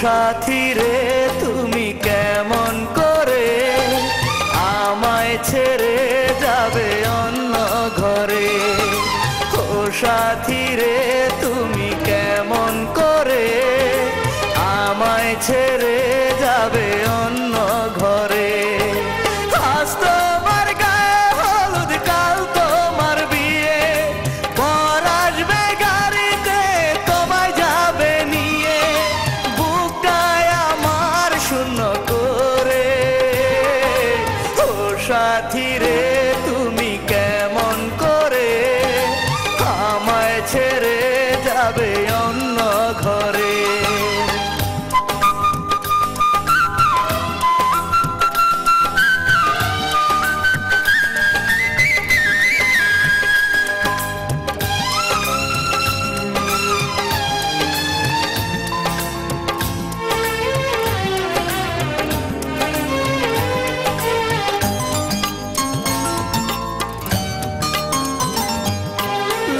সাথী রে তুমি কেমন করে আমায় ছেড়ে যাবে অন্য ঘরে। ও সাথী রে তুমি কেমন করে আমায় ছেড়ে যাবে অন্য ঘরে। আজ তোমার গায়ে হলুদ, কাল তোমার বিয়ে, বর আসবে গাড়িতে তোমায় যাবে নিয়ে, বুকটায় আমার শূন্য করে। ও সাথী রে তুমি কেমন করে আমায় ছেড়ে যাবে অন্য ঘরে।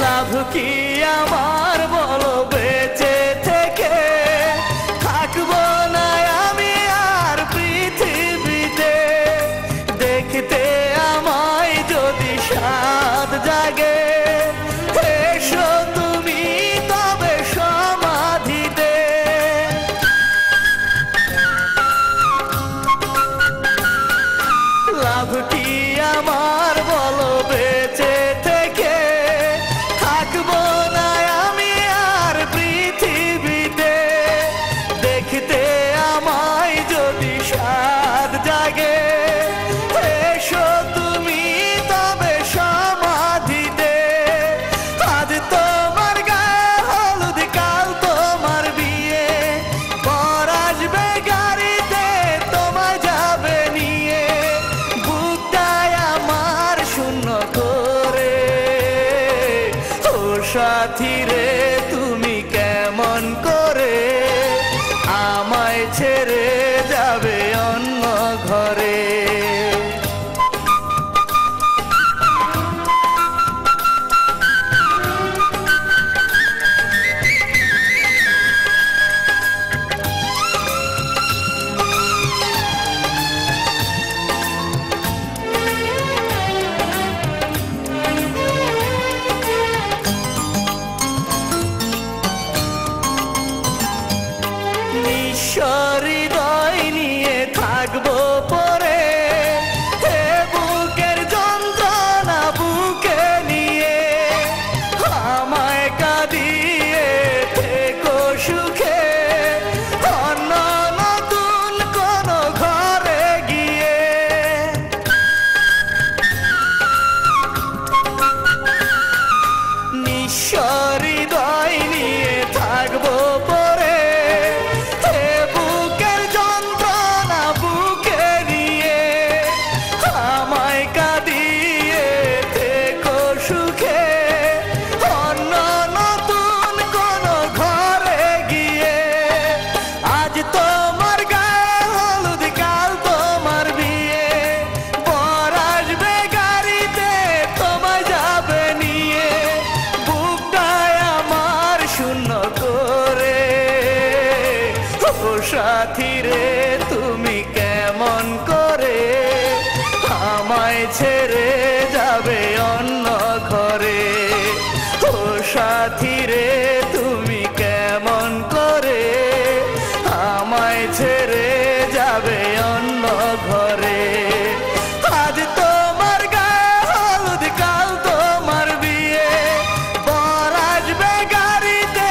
লাভ কি আমার বলো বেঁচে থেকে, থাকবো না আমি আর পৃথিবীতে। দেখতে আমায় যদি সাধ জাগে, এসো তুমি তবে সমাধিতে। লাভ কি আমার বলো বেঁচে থেকে, থাকবো না আমি আর পৃথিবীতে। দেখতে আমায় যদি সাধ জাগে, এসো তুমি তবে সমাধিতে। আজ তোমার গায়ে হলুদ, কাল তোমার বিয়ে, বর আসবে গাড়িতে তোমায় যাবে নিয়ে, বুকটায় আমার শূন্য করে। ও সাথী রে তুমি কেমন করে আমায় ছেড়ে যাবে অন্য ঘরে। হৃদয় নিয়ে থাকবো পরে, হে বুকের যন্ত্রণা বুকে নিয়ে, আমায় কাঁদিয়ে থেকো সুখে অন্য নতুন কোন ঘরে গিয়ে। নিঃস্ব হৃদয় নিয়ে থাকবো পরে, আমায় কাঁদিয়ে থেকো সুখে অন্য নতুন কোন ঘরে গিয়ে। আজ তোমার গায়ে হলুদ, কাল তোমার বিয়ে, বর আসবে গাড়িতে তোমায় যাবে নিয়ে, বুকটায় আমার শূন্য করে। ও সাথী রে তুমি কেমন করে আমায় ছেড়ে যাবে অন্য ঘরে। ও সাথী রে তুমি কেমন করে আমায় ছেড়ে যাবে অন্য ঘরে। আজ তোমার গায়ে হলুদ, কাল তোমার বিয়ে, বর আসবে গাড়িতে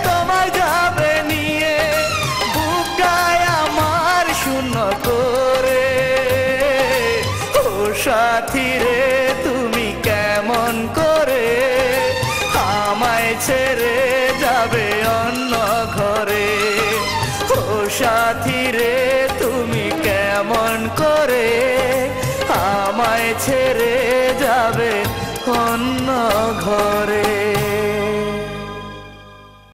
তোমায় যাবে নিয়ে, বুকটায় আমার শূন্য করে। ও সাথী রে তুমি কেমন করে আমায় ছেড়ে যাবে অন্য ঘরে। ও সাথী রে তুমি কেমন করে আমায় ছেড়ে যাবে অন্য ঘরে।